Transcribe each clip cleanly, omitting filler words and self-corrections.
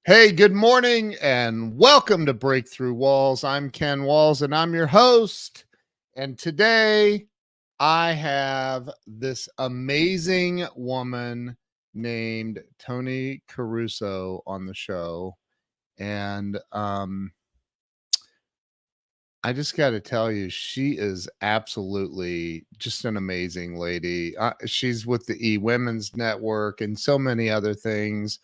Hey, good morning and welcome to Breakthrough Walls. I'm Ken Walls and I'm your host. And today I have this amazing woman named Toni Caruso on the show. And I just got to tell you, she is absolutely just an amazing lady. She's with the eWomen's Network and so many other things.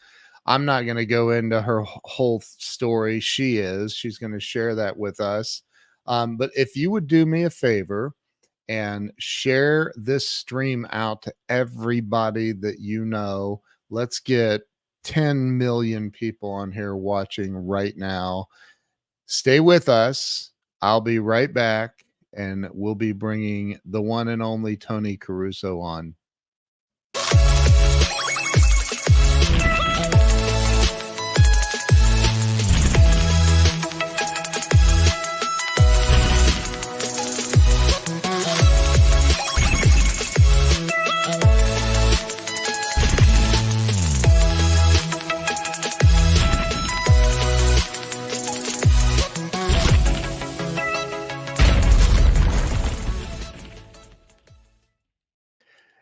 I'm not going to go into her whole story. She's going to share that with us. But if you would do me a favor and share this stream out to everybody that you know, let's get 10 million people on here watching right now. Stay with us. I'll be right back, and we'll be bringing the one and only Toni Caruso on.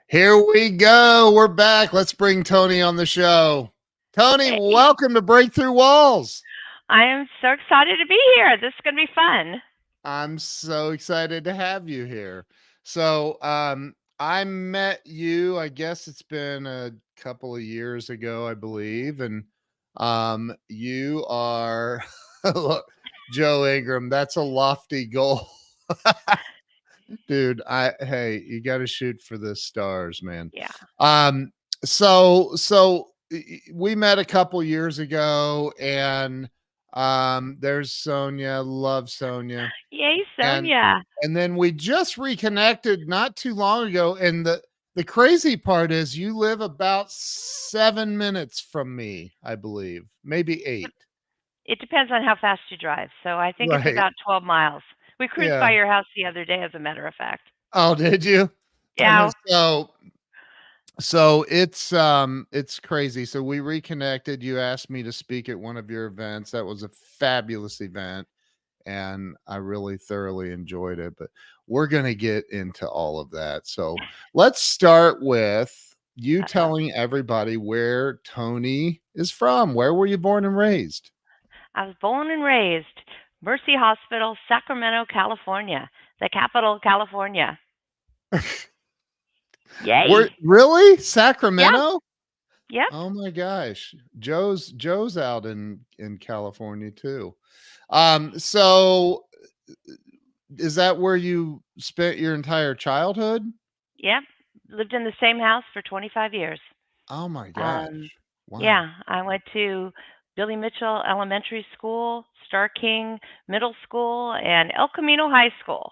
Here we go. We're back. Let's bring Toni on the show. Toni, Hey, welcome to Breakthrough Walls. I am so excited to be here. This is going to be fun. I'm so excited to have you here. So, I met you, I guess it's been a couple of years ago, I believe. And you are look, Joe Ingram, that's a lofty goal. Dude, hey, you got to shoot for the stars, man. Yeah. Um, so we met a couple years ago, and there's Sonia, love Sonia, Yay, and Sonia. and then we just reconnected not too long ago. And the crazy part is, you live about 7 minutes from me, I believe, maybe 8. It depends on how fast you drive. So I think it's Right? about 12 miles. We cruised Yeah. by your house the other day, as a matter of fact. Oh, did you? Yeah. So it's crazy. So we reconnected. You asked me to speak at one of your events. That was a fabulous event, and I really thoroughly enjoyed it. But we're going to get into all of that. So let's start with you Uh-oh. telling everybody where Toni is from. Where were you born and raised? I was born and raised Mercy Hospital, Sacramento, California, the capital of California. Yay. Really? Yeah. Sacramento? Yep. Oh my gosh. Joe's out in California too. So is that where you spent your entire childhood? Yep. Lived in the same house for 25 years. Oh my Um, gosh. Wow. yeah, I went to Billy Mitchell Elementary School, Star King Middle School, and El Camino High School,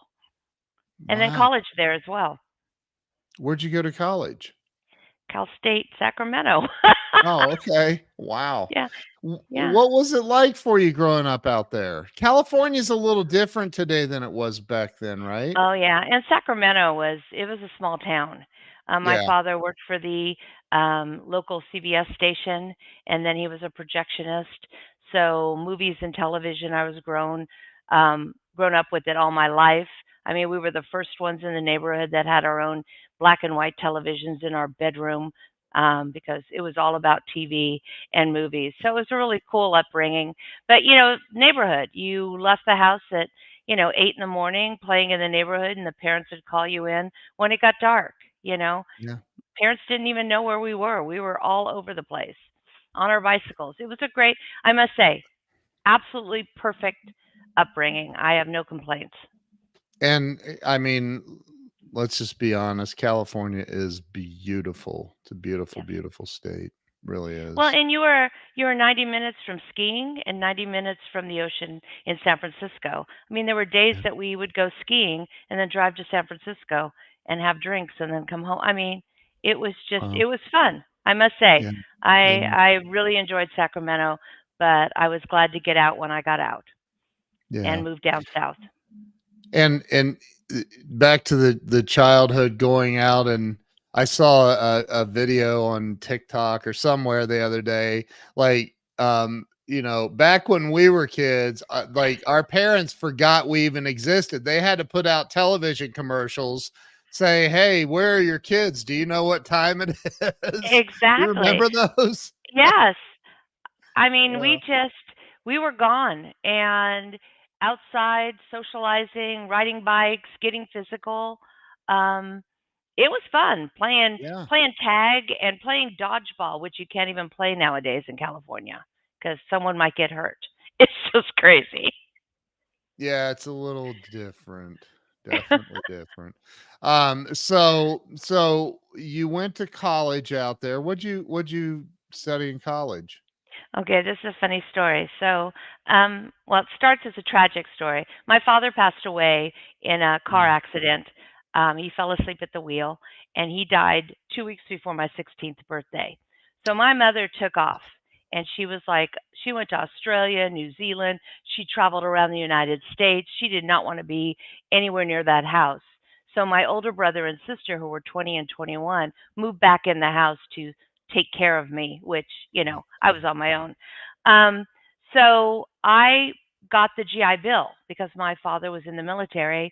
and then Wow. college there as well. Where'd you go to college? Cal State Sacramento. Oh, okay. Wow. Yeah, yeah. What was it like for you growing up out there? California's a little different today than it was back then, right? Oh, yeah, and Sacramento was a small town. My Yeah. father worked for the local CBS station, and then he was a projectionist. So movies and television, I was grown up with it all my life. I mean, we were the first ones in the neighborhood that had our own black and white televisions in our bedroom because it was all about TV and movies. So it was a really cool upbringing. But neighborhood. You left the house at 8 in the morning playing in the neighborhood, and the parents would call you in when it got dark, you know. Yeah. Parents didn't even know where we were. We were all over the place on our bicycles. It was a great, I must say, absolutely perfect upbringing. I have no complaints. And I mean, let's just be honest, California is beautiful. It's a beautiful, Yeah. beautiful state. Really Well, is. and you were 90 minutes from skiing and 90 minutes from the ocean in San Francisco. I mean, there were days Yeah. that we would go skiing and then drive to San Francisco and have drinks and then come home. I mean, it Wow. was fun. I must say. Yeah. I And I really enjoyed Sacramento, but I was glad to get out when I got out yeah. and move down south. And back to the childhood going out, and I saw a video on TikTok or somewhere the other day, like back when we were kids, like our parents forgot we even existed. They had to put out television commercials saying, "Hey, where are your kids? Do you know what time it is?" You Exactly. remember those? Yes. I mean, Uh, we were gone and outside socializing, riding bikes, getting physical. Um, it was fun yeah. playing tag and playing dodgeball, which you can't even play nowadays in California because someone might get hurt. It's just crazy. Yeah, it's a little different. Definitely different. So you went to college out there. What'd you study in college? Okay, this is a funny story. So, well, it starts as a tragic story. My father passed away in a car Mm, accident. He fell asleep at the wheel, and he died 2 weeks before my 16th birthday. So my mother took off, and she was like, she went to Australia, New Zealand. She traveled around the United States. She did not want to be anywhere near that house. So my older brother and sister, who were 20 and 21, moved back in the house to take care of me, which, I was okay. on my own. Um, so I got the GI Bill because my father was in the military.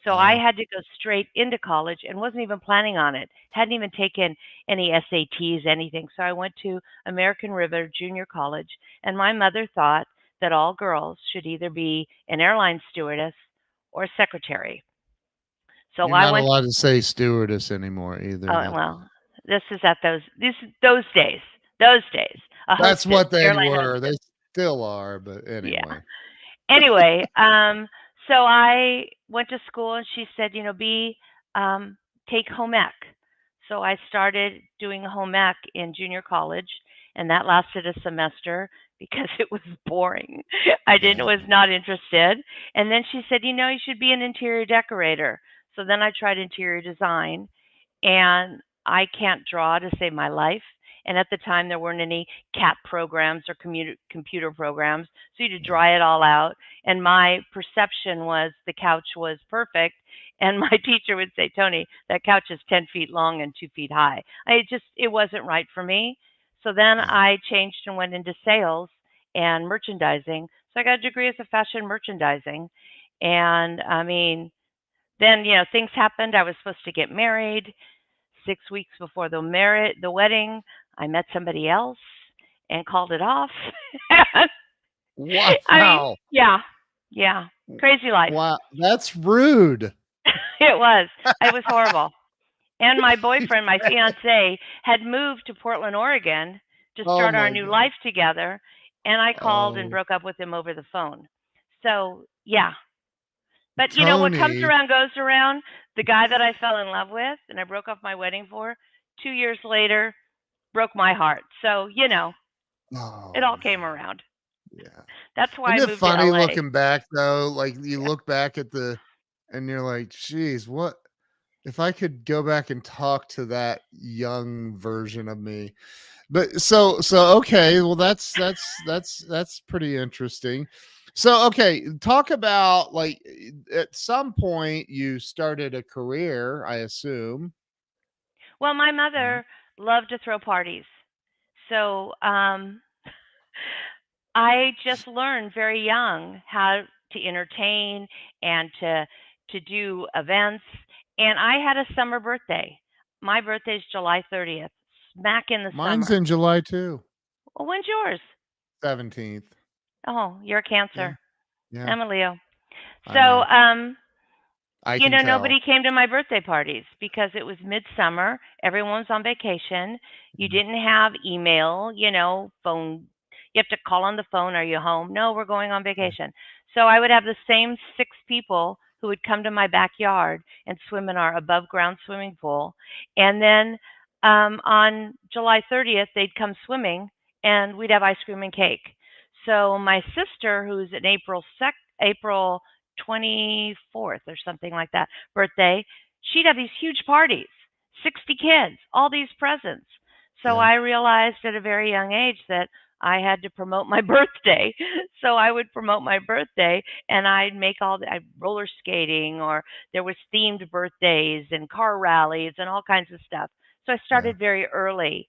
So I Oh, had to go straight into college and wasn't even planning on it. Hadn't even taken any SATs, anything. So I went to American River Junior College, and my mother thought that all girls should either be an airline stewardess or secretary. So you're I not went. allowed to say stewardess anymore either. Oh, well, this is at those days. Those days. A That's hostess, what they airline were. They hostess. still are, but Yeah. anyway. Anyway, so I went to school and she said, be take home ec. So I started doing home ec in junior college and that lasted a semester because it was boring. I didn't Yeah. was not interested. And then she said, you should be an interior decorator. So then I tried interior design and I can't draw to save my life. And at the time, there weren't any CAT programs or computer programs, so you had to Yeah. dry it all out. And my perception was the couch was perfect. And my teacher would say, Toni, that couch is 10 feet long and 2 feet high. It wasn't right for me. So then Yeah. I changed and went into sales and merchandising. So I got a degree as a fashion merchandising. And I mean, then, things happened. I was supposed to get married. 6 weeks before the wedding, I met somebody else and called it off. I mean, Wow. yeah, yeah, crazy life. Wow. That's rude. It was. It was horrible. And my boyfriend, my fiance, had moved to Portland, Oregon to Oh start our my new god. life together. And I called and Oh, broke up with him over the phone. So, yeah. But what comes Tony. around goes around. The guy that I fell in love with and I broke off my wedding for, 2 years later, broke my heart. So, it Oh all came man. around. Yeah. That's why Isn't I it moved to funny LA. looking back though? Like you Yeah. look back at and you're like, geez, what if I could go back and talk to that young version of me? But so okay, well that's pretty interesting. So okay, talk about like at some point you started a career, I assume. Well, my Right? mother loved to throw parties. So, I just learned very young how to entertain and to do events. And I had a summer birthday. My birthday is July 30th, smack in the Mine's summer. in July too. Well, when's yours? 17th. Oh, you're a Yeah. Cancer. Yeah. I'm a Leo. I So, know. I can tell. nobody came to my birthday parties because it was midsummer. Everyone was on vacation. You Mhm. didn't have email, phone. You have to call on the phone. Are you home? No, we're going on vacation. So I would have the same six people who would come to my backyard and swim in our above ground swimming pool. And then on July 30th, they'd come swimming and we'd have ice cream and cake. So my sister, who's an April 24th or something like that birthday, she'd have these huge parties, 60 kids, all these presents. So Yeah. I realized at a very young age that I had to promote my birthday. So I would promote my birthday and I'd make roller skating or there was themed birthdays and car rallies and all kinds of stuff. So I Yeah. started very early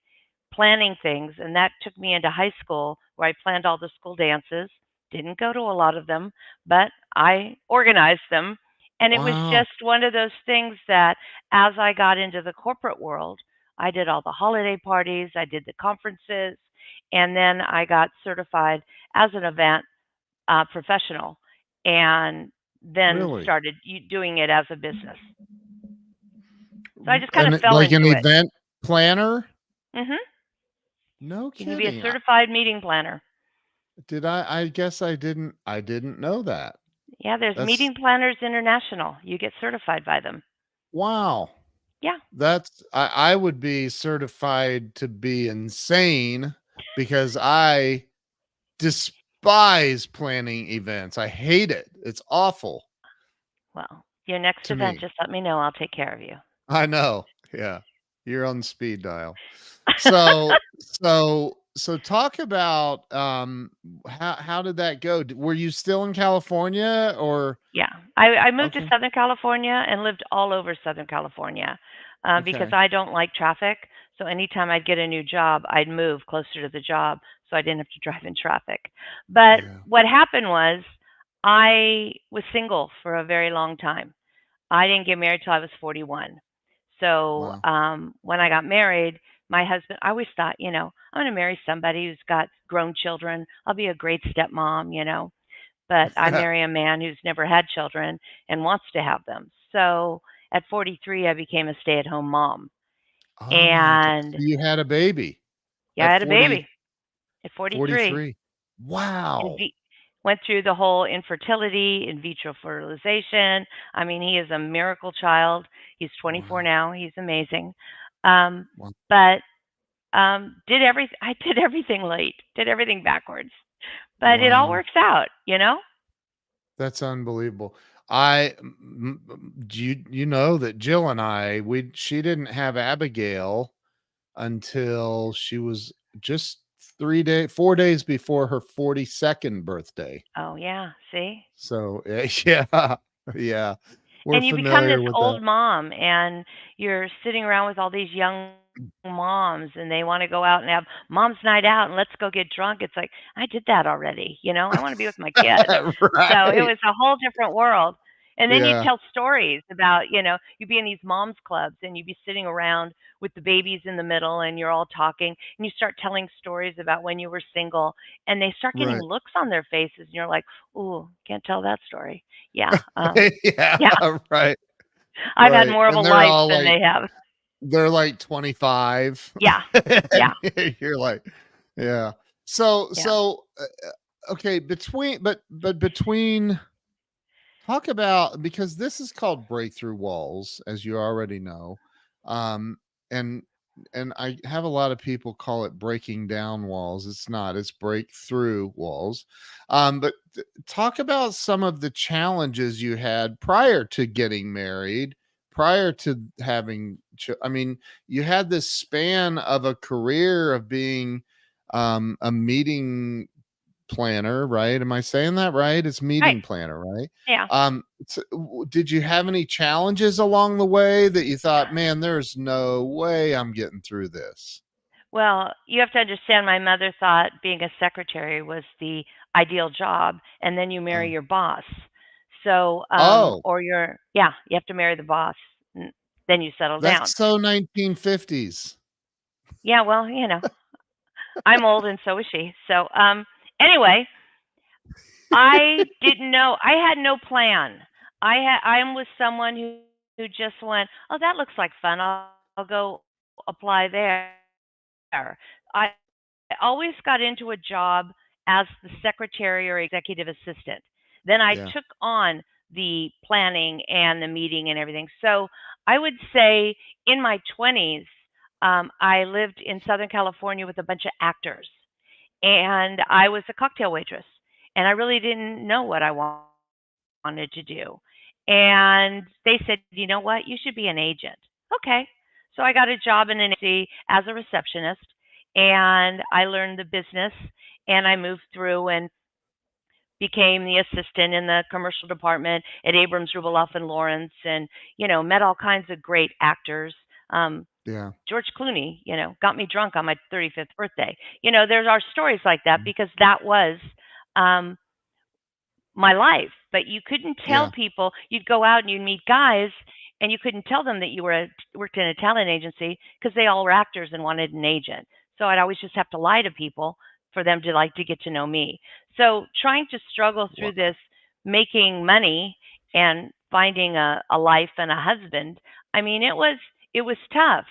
planning things, and that took me into high school where I planned all the school dances. Didn't go to a lot of them, but I organized them. And it was Wow. just one of those things that as I got into the corporate world, I did all the holiday parties, I did the conferences, and then I got certified as an event professional, and then Really? started doing it as a business. So I just kind of fell Like an into it. event planner? Hmm. No You can be a kidding. certified meeting planner. Did I guess I didn't know that. Yeah, there's That's Meeting Planners International. You get certified by them. wow. Yeah. I would be certified to be insane because I despise planning events. I hate it. It's awful Well, your next to event, me. just let me know. I'll take care of you. I know. Yeah. You're on speed dial. So talk about how did that go? Were you still in California or Yeah. I moved to okay. Southern California and lived all over Southern California because Okay. I don't like traffic. So anytime I'd get a new job, I'd move closer to the job so I didn't have to drive in traffic. But Yeah. what happened was I was single for a very long time. I didn't get married till I was 41. So Wow. when I got married, my husband, I always thought, I'm going to marry somebody who's got grown children. I'll be a great stepmom. But I marry a man who's never had children and wants to have them. So at 43, I became a stay at home mom. Oh my god. And So you had a baby yeah, I at had a 40 baby at 43 43. and Wow. went through the whole infertility, in vitro fertilization. I mean, he is a miracle child. He's 24 Wow. now. He's amazing. Um, Wow. but did everything. I did everything late. Did everything backwards. But it all Wow. works out. That's unbelievable. I you know that Jill and I we she didn't have Abigail until she was just 4 days before her 42nd birthday. Oh yeah. See. So, yeah, yeah, we're And you become familiar this with that. old mom, and you're sitting around with all these young moms, and they want to go out and have mom's night out and let's go get drunk. It's like, I did that already. I want to be with my kid. So it Right. was a whole different world. And then you Yeah, tell stories about, you'd be in these moms clubs and you'd be sitting around with the babies in the middle and you're all talking and you start telling stories about when you were single and they start getting right. looks on their faces and you're like, "Ooh, can't tell that story." Yeah. Yeah, Yeah. right, I've had right, more of a and they're life all than like they have. they're like 25, Yeah. and Yeah. you're like yeah. So Yeah. so, okay, between talk about because this is called breakthrough walls, as you already know. Um, and I have a lot of people call it breaking down walls. It's not, it's breakthrough walls. But talk about some of the challenges you had prior to getting married, prior to having I mean, you had this span of a career of being a meeting planner, right? Am I saying that right? It's Right. meeting planner, right? Yeah. Did you have any challenges along the way that you thought, man, there's no way I'm getting through this? Well, you have to understand my mother thought being a secretary was the ideal job, and then you marry Oh, your boss. So, oh, or yeah, you have to marry the boss. Then you settle down. that's so 1950s. Yeah, well, I'm old and so is she. So, anyway, I didn't know. I had no plan. I am with someone who just went, "Oh, that looks like fun. I'll go apply there." I always got into a job as the secretary or executive assistant. Then I Yeah. took on the planning and the meeting and everything. So I would say in my 20s, I lived in Southern California with a bunch of actors, and I was a cocktail waitress, and I really didn't know what I wanted to do. And they said, "You know what? You should be an agent." Okay. So I got a job in an agency as a receptionist, and I learned the business, and I moved through and became the assistant in the commercial department at Abrams, Rubaloff and Lawrence, and met all kinds of great actors. Um, Yeah. George Clooney, got me drunk on my 35th birthday. There are stories like that Mhm. because that was um, my life. But you couldn't tell Yeah. people. You'd go out and you'd meet guys, and you couldn't tell them that you worked in a talent agency because they all were actors and wanted an agent. So I'd always just have to lie to people for them to like to get to know me. So trying to struggle through Wow. this, making money and finding a life and a husband. I mean, it was tough,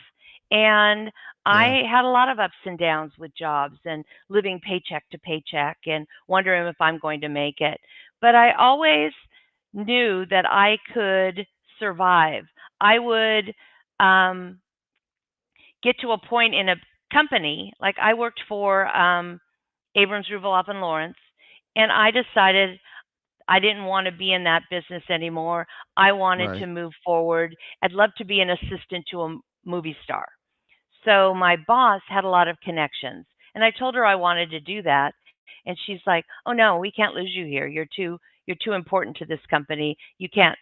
and Yeah. I had a lot of ups and downs with jobs and living paycheck to paycheck and wondering if I'm going to make it. But I always knew that I could survive. I would um, get to a point in a company, like I worked for Abrams, Ruvaloff, and Lawrence, and I decided I didn't want to be in that business anymore. I wanted to Right. move forward. I'd love to be an assistant to a movie star. So my boss had a lot of connections, and I told her I wanted to do that, and she's like, "Oh no, we can't lose you here. You're too important to this company. You can't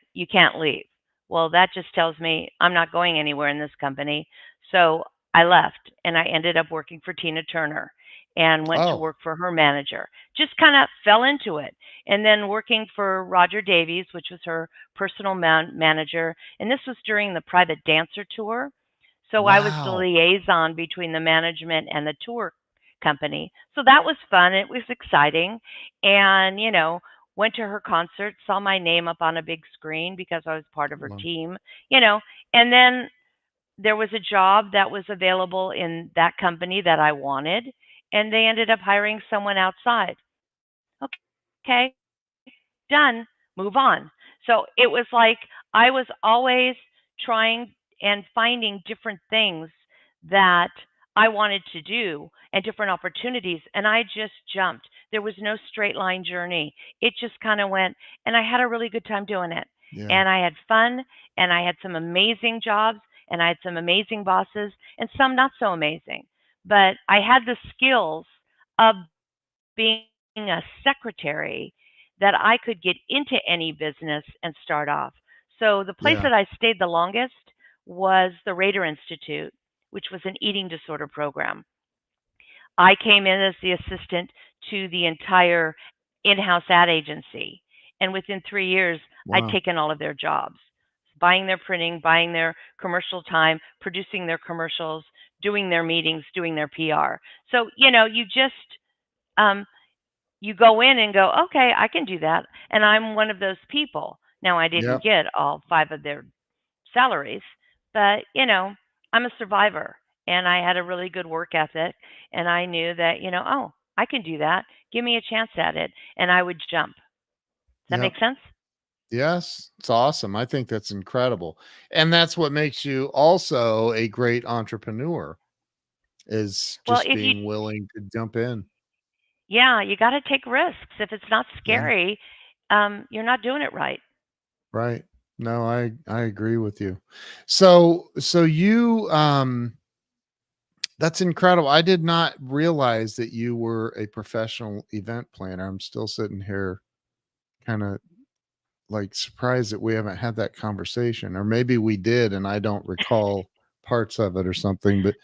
leave." Well, that just tells me I'm not going anywhere in this company. So I left, and I ended up working for Tina Turner and went to Oh, work for her manager. Just kind of fell into it. And then working for Roger Davies, which was her personal manager, and this was during the private dancer tour. So I was the wow. liaison between the management and the tour company. So that was fun. It was exciting. And, went to her concert, saw my name up on a big screen because I was part of her Wow. team, you know. And then there was a job that was available in that company that I wanted, and they ended up hiring someone outside. Okay, done, move on. So it was like I was always trying and finding different things that I wanted to do and different opportunities. And I just jumped. There was no straight line journey. It just kind of went, and I had a really good time doing it. Yeah. And I had fun, and I had some amazing jobs, and I had some amazing bosses, and some not so amazing. But I had the skills of being a secretary that I could get into any business and start off. So the place Yeah. that I stayed the longest was the Rader Institute, which was an eating disorder program. I came in as the assistant to the entire in house ad agency. And within 3 years, I'd Wow. taken all of their jobs, buying their printing, buying their commercial time, producing their commercials, doing their meetings, doing their PR. So, you just, um, you go in and go, okay, I can do that. And I'm one of those people. Now, I didn't Yep. get all five of their salaries, but, I'm a survivor and I had a really good work ethic. And I knew that, oh, I can do that. Give me a chance at it. And I would jump. Does that Yep. make sense? Yes, it's awesome. I think that's incredible. And that's what makes you also a great entrepreneur is Well, just if you, being willing to jump in. yeah, you got to take risks. If it's not Yeah. scary, you're not doing it right. Right. No, I agree with you. So you that's incredible. I did not realize that you were a professional event planner. I'm still sitting here kind of like surprised that we haven't had that conversation, or maybe we did and I don't recall parts of it or something. But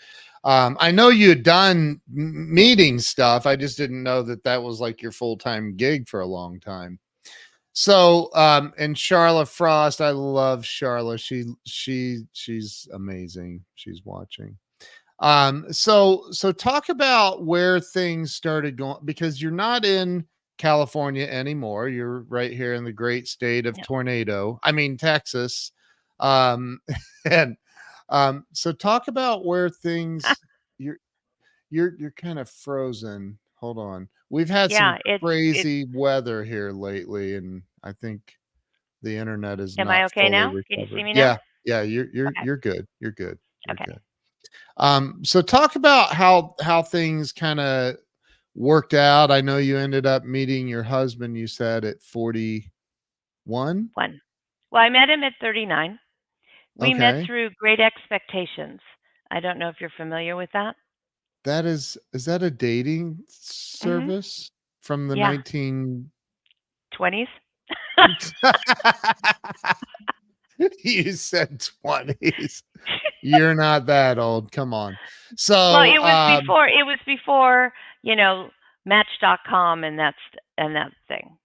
I know you had done meeting stuff. I just didn't know that that was like your full time gig for a long time. So, and Charlotte Frost, I love Charlotte. She's amazing. She's watching. So talk about where things started going because you're not in California anymore. You're right here in the great state of Yeah. tornado. I mean Texas. Um, and so talk about where things you're you're kind of frozen. Hold on. We've had some Yeah, it's crazy weather here lately, and I think the internet is am I not okay fully now? Can you see recovered. me now? Yeah, yeah, Okay. you're good. You're good. You're Okay. good. So talk about how things kind of worked out. I know you ended up meeting your husband, you said at 41. One. Well, I met him at 39. We met Okay. through Great Expectations. I don't know if you're familiar with that. That is that a dating Mhm. service from the Yeah, 19 20s. You said 20s. You're not that old. Come on. Well, So, it was before, you know, Match.com and that thing.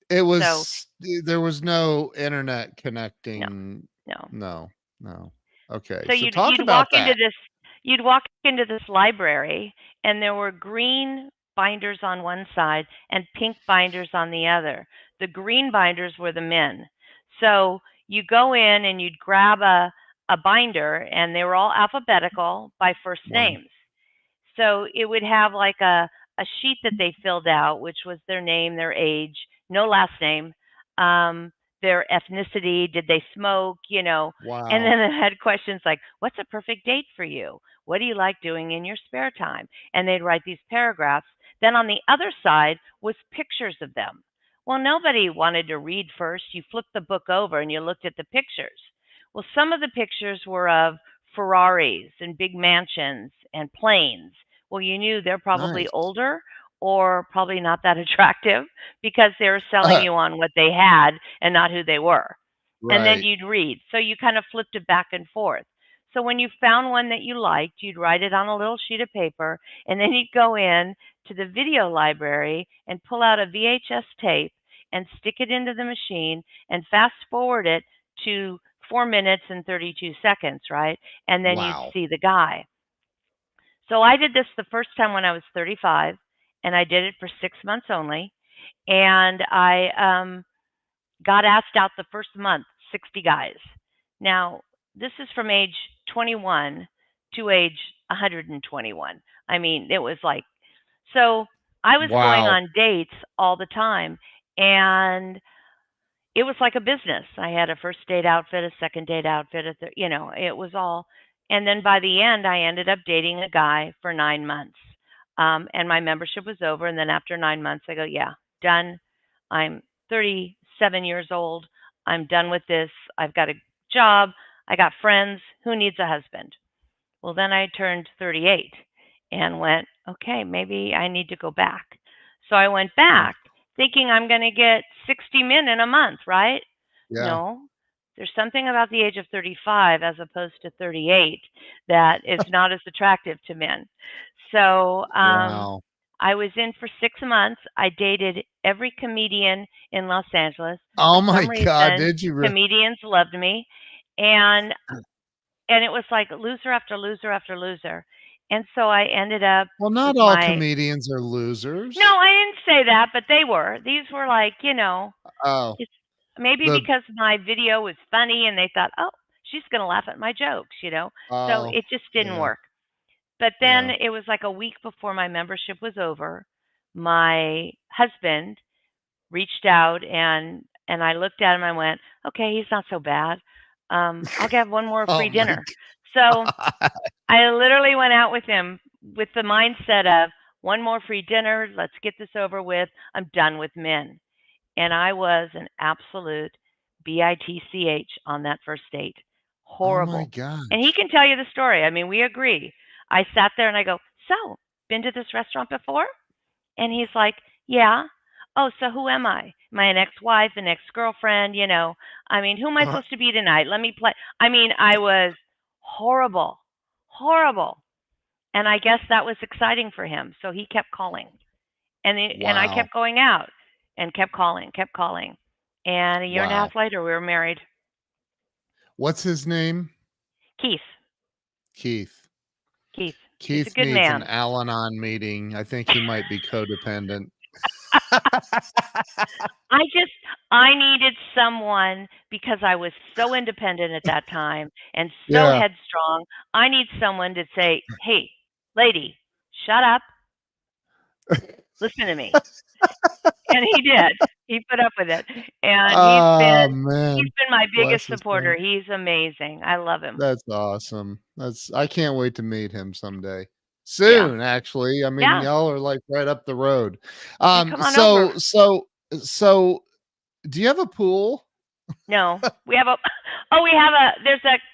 it So, was there was no internet no, connecting. no. No, no. Okay. So So talk walk about into that. this library, and there were green binders on one side and pink binders on the other. The green binders were the men. So you go in and you'd grab a binder, and they were all alphabetical by first Wow. names. So it would have like a sheet that they filled out, which was their name, their age, no last name, um, their ethnicity, did they smoke, and Wow. then it had questions like, what's a perfect date for you? What do you like doing in your spare time? And they'd write these paragraphs. Then on the other side was pictures of them. Well, nobody wanted to read first. You flipped the book over and you looked at the pictures. Well, some of the pictures were of Ferraris and big mansions and planes. Well, you knew they're probably Nice. older or probably not that attractive because they were selling you on what they had and not who they were. And then Right. you'd read. So you kind of flipped it back and forth. So when you found one that you liked, you'd write it on a little sheet of paper, and then you'd go in to the video library and pull out a VHS tape and stick it into the machine and fast forward it to 4 minutes and 32 seconds, right? And then you'd Wow. see the guy. So I did this the first time when I was 35, and I did it for 6 months only. And I got asked out the first month, 60 guys. Now, this is from age 21 to age 121. I mean, it was like, so I was going Wow. on dates all the time, and it was like a business. I had a first date outfit, a second date outfit, it was all. And then by the end, I ended up dating a guy for 9 months. And my membership was over. And then after 9 months, I go, yeah, done. I'm 37 years old. I'm done with this. I've got a job. I got friends. Who needs a husband? Well, then I turned 38 and went, okay, maybe I need to go back. So I went back thinking I'm going to get 60 men in a month, right? Yeah. No, there's something about the age of 35 as opposed to 38 that is not as attractive to men. So Wow. I was in for 6 months. I dated every comedian in Los Angeles. For Oh my some God. reason, Did you comedians loved me. And it was like loser after loser after loser. And so I ended up Well, with not all my comedians are no, losers. I didn't say that, but they were. These were like, Oh, it's maybe the because my video was funny and they thought, "Oh, she's going to laugh at my jokes." So oh, it just didn't yeah, work. But then yeah. it was like a week before my membership was over, my husband reached out and I looked at him and went, "Okay, he's not so bad. I'll get one more Oh free my dinner." So God. I literally went out with him with the mindset of one more free dinner. Let's get this over with. I'm done with men. And I was an absolute bitch on that first date. Oh my Horrible. And he gosh. can tell you the story. I mean, we agree. I sat there and I go, "So, been to this restaurant before?" And he's like, "Yeah." "Oh, so who am I? Am I an ex-wife, an ex-girlfriend? I mean, who am I supposed to be tonight? Let me play." I mean, I was horrible, horrible. And I guess that was exciting for him. So he kept calling. And I Wow. kept going out and kept calling, kept calling. And a year and a Wow. half later, we were married. What's his name? Keith. Keith. Keith. He's a Keith good needs an man. Al-Anon meeting. I think he might be codependent. I just I needed someone because I was so independent at that time and so Yeah. headstrong. I need someone to say, "Hey, lady, shut up. Listen to me." And he did. He put up with it. And Oh he's man. been my Bless biggest his supporter. heart. He's amazing. I love him. That's awesome. I can't wait to meet him someday. Yeah. Soon, actually. I mean, Yeah. y'all are like right up the road. You come on So over. so do you have a pool? No. We have a oh, we have a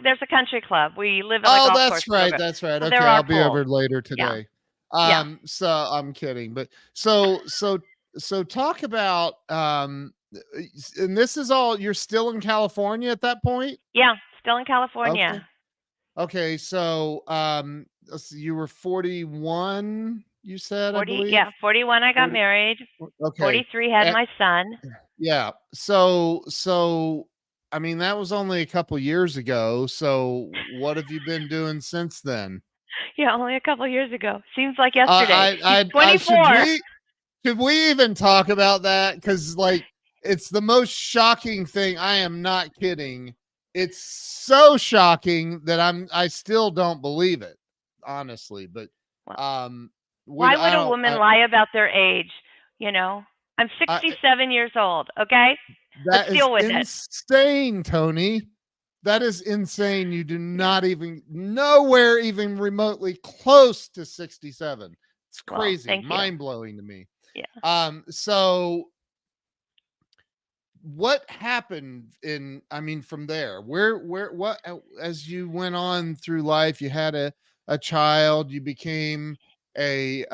there's a country club. We live on the Oh, golf course that's a little right. bit. That's right. So there Okay, are I'll be pools. over later Yeah. today. Yeah. So I'm kidding, but so talk about And this is all, you're still in California at that point? Yeah, still in Okay. California. Okay, so let's see, you were 41, you said, I 40, believe. yeah, 41 I got 40. married. Okay. 43 had Eh, my son. yeah. So I mean, that was only a couple years ago. So what have you been doing since then? Yeah, only a couple years ago. Seems like yesterday. He's I should 24. we even talk about that? Because like, it's the most shocking thing. I am not kidding. It's so shocking that I still don't believe it, honestly. But Well, um, why I would a don't woman lie about their age? You know, I'm I 67 years old. Okay, let's that is deal with it. insane, Tony. That is insane. You do Yeah. not even nowhere even remotely close to 67. It's Well, crazy, thank you. mind blowing to me. Yeah. So what happened in, I mean, from there, what, as you went on through life, you had a child, you became a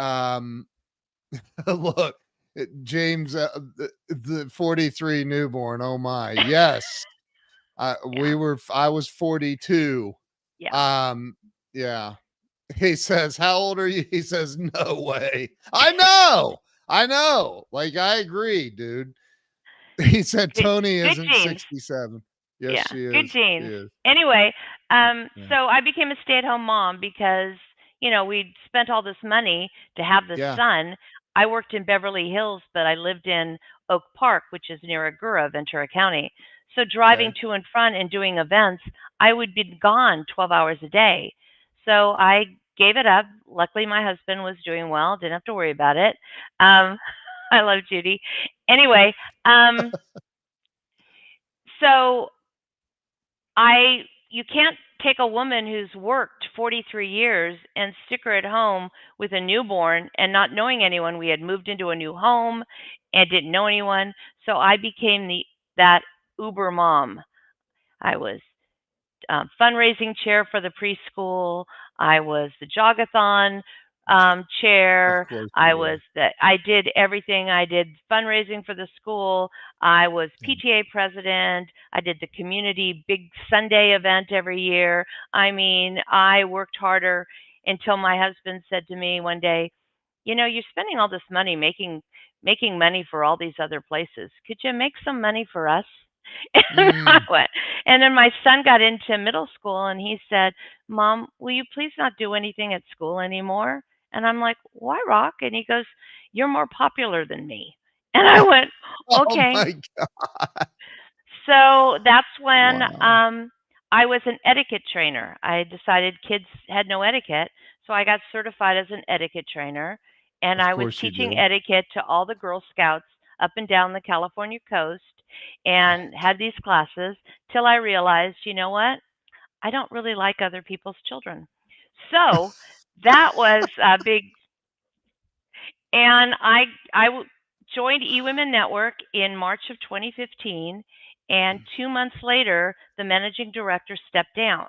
look, James, the 43 newborn, oh my, yes. Yeah. I was 42. Yeah. um yeah. He says, how old are you? He says, no way. I know, like, I agree, dude. He said Good, Tony good isn't genes. 67. Yes, Yeah, she good is. She genes. is. Anyway, Yeah. so I became a stay-at-home mom because, we'd spent all this money to have this Yeah. son. I worked in Beverly Hills, but I lived in Oak Park, which is near Agoura, Ventura County. So driving Okay. to and from and doing events, I would be gone 12 hours a day. So I gave it up. Luckily, my husband was doing well, didn't have to worry about it. Um, I love Judy. Anyway, so you can't take a woman who's worked 43 years and stick her at home with a newborn and not knowing anyone. We had moved into a new home and didn't know anyone, so I became the that Uber mom. I was fundraising chair for the preschool. I was the jogathon Of chair. course you were. I did everything. I did fundraising for the school. I was Yeah. PTA president. I did the community big Sunday event every year. I mean, I worked harder until my husband said to me one day, you're spending all this money making money for all these other places. Could you make some money for us? And I Mm. went. And then my son got into middle school and he said, Mom, will you please not do anything at school anymore? And I'm like, why, Rock? And he goes, you're more popular than me. And I went, Oh okay. my god. So that's when Wow. I was an etiquette trainer. I decided kids had no etiquette. So I got certified as an etiquette trainer. And Of I was course you teaching did. etiquette to all the Girl Scouts up and down the California coast and had these classes till I realized, you know what? I don't really like other people's children. So that was a big, and joined eWomenNetwork in March of 2015, and 2 months later, the managing director stepped down.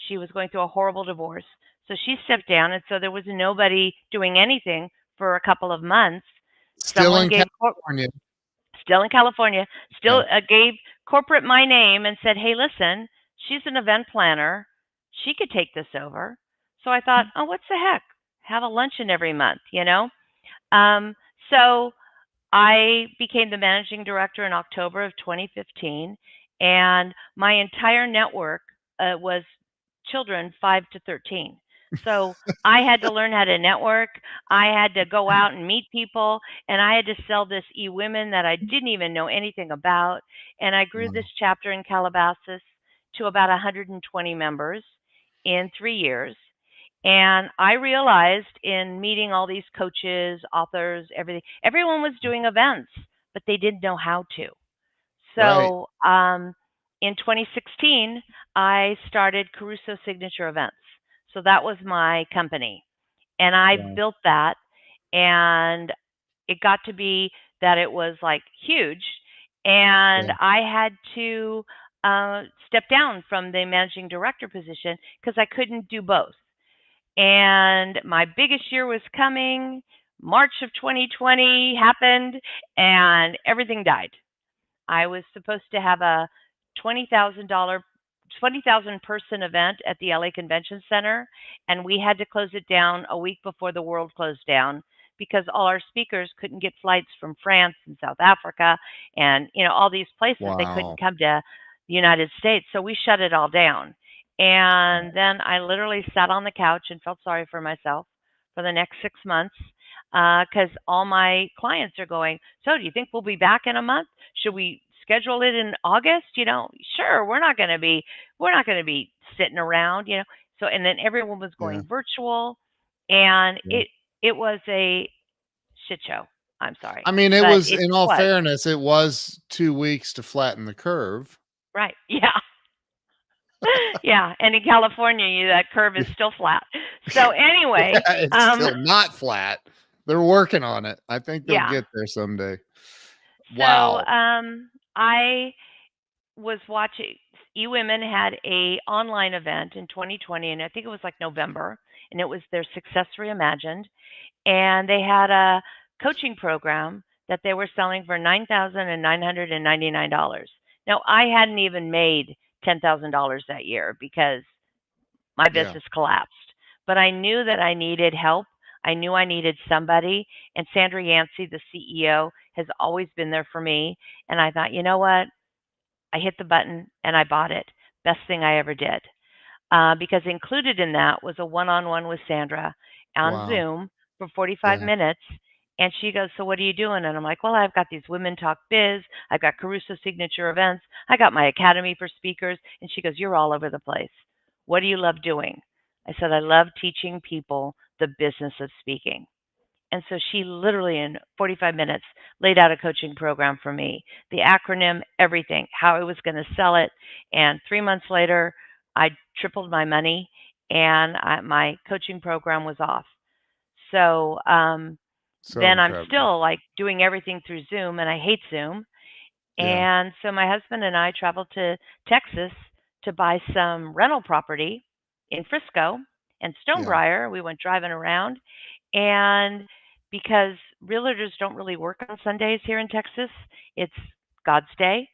She was going through a horrible divorce, so she stepped down, and so there was nobody doing anything for a couple of months. Still Someone in gave California. still in California, still Okay. gave corporate my name and said, "Hey, listen, she's an event planner. She could take this over." So I thought, "Oh, what's the heck? Have a luncheon every month." Um, so I became the managing director in October of 2015, and my entire network was children 5 to 13. So I had to learn how to network. I had to go out and meet people, and I had to sell this eWomen that I didn't even know anything about. And I grew this Wow. chapter in Calabasas to about 120 members in 3 years. And I realized in meeting all these coaches, authors, everyone was doing events, but they didn't know how to. Right. So in 2016, I started Caruso Signature Events. So that was my company. And I Wow. built that. And it got to be that it was like huge. And Yeah. I had to step down from the managing director position because I couldn't do both. And my biggest year was coming. March of 2020 happened and everything died. I was supposed to have a $20,000 20,000 person event at the LA Convention Center, and we had to close it down a week before the world closed down because all our speakers couldn't get flights from France and South Africa and all these places. They couldn't Wow. come to the United States, so we shut it all down. And then I literally sat on the couch and felt sorry for myself for the next 6 months because all my clients are going, so do you think we'll be back in a month? Should we schedule it in August? Sure, we're not going to be sitting around. So and then everyone was Yeah. going virtual, and Yeah. it was a shit show. I'm sorry, I mean, it but was, it in just all was. fairness, it was 2 weeks to flatten the curve. Right. Yeah. Yeah. And in California, that curve is Yeah, still flat. So anyway, it's still not flat. They're working on it. I think they'll yeah. get there someday. So Wow. I was watching eWomen had a online event in 2020, and I think it was like November, and it was their Success Reimagined, and they had a coaching program that they were selling for $9,999. Now I hadn't even made $10,000 that year because my Yeah. business collapsed, but I knew that I needed help. I knew I needed somebody, and Sandra Yancey, the CEO, has always been there for me. And I thought, you know what? I hit the button and I bought it. Best thing I ever did. Because included in that was a one on one with Sandra on Wow. Zoom for 45 Yeah. minutes. And she goes, so what are you doing? And I'm like, well, I've got these Women Talk Biz. I've got Caruso Signature Events. I got my Academy for Speakers. And she goes, you're all over the place. What do you love doing? I said, I love teaching people the business of speaking. And so she literally, in 45 minutes, laid out a coaching program for me, the acronym, everything, how I was going to sell it. And 3 months later, I tripled my money and my coaching program was off. So So then I'm incredible. still like doing everything through Zoom, and I hate Zoom. Yeah. And so my husband and I traveled to Texas to buy some rental property in Frisco and Yeah. Stonebriar. We went driving around, and because realtors don't really work on Sundays here in Texas, it's God's day.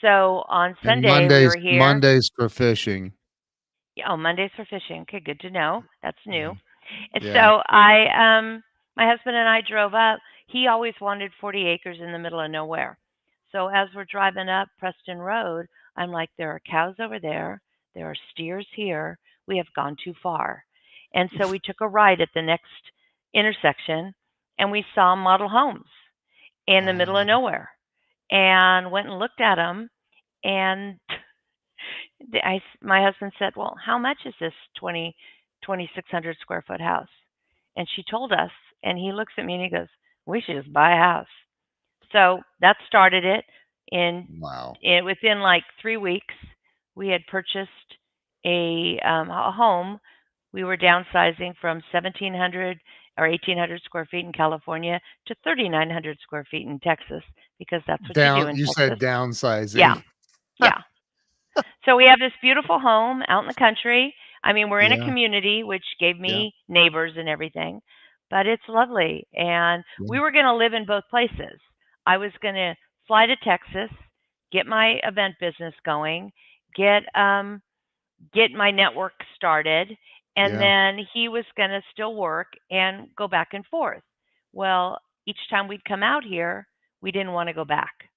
So on And Sunday we were here. Mondays for fishing. Yeah, oh, Mondays for fishing. Okay, good to know. That's Yeah. new. And so Yeah. my husband and I drove up. He always wanted 40 acres in the middle of nowhere. So as we're driving up Preston Road, I'm like, there are cows over there. There are steers here. We have gone too far. And so we took a right at the next intersection and we saw model homes in the middle of Uh, nowhere and went and looked at them. And my husband said, well, how much is this 2,600 square foot house? And she told us, and he looks at me and he goes, we should just buy a house. So that started it. wow. Within like 3 weeks, we had purchased a home. We were downsizing from 1,700 or 1,800 square feet in California to 3,900 square feet in Texas because that's what you do in You said Texas. Yeah, downsizing. yeah. So we have this beautiful home out in the country. I mean, we're in a Yeah. community, which gave Yeah. me neighbors and everything, but it's lovely. And Yeah. we were going to live in both places. I was going to fly to Texas, get my event business going, get get my network started, and Yeah. then he was going to still work and go back and forth. Well, each time we'd come out here, we didn't want to go back.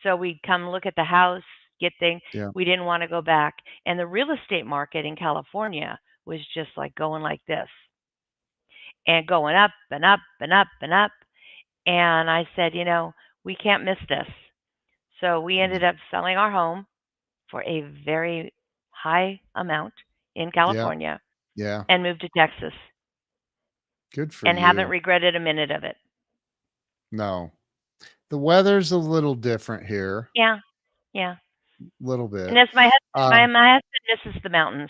So we'd come look at the house, get things. Yeah. We didn't want to go back. And the real estate market in California was just like going like this and going up and up and up and up. And I said, we can't miss this. So we Yeah. ended up selling our home for a very high amount in Yeah. California Yeah. and moved to Texas Good for and haven't you. regretted a minute of it. No. The weather's a little different here, Yeah, yeah. little And bit. as my husband, Um, my husband misses the mountains.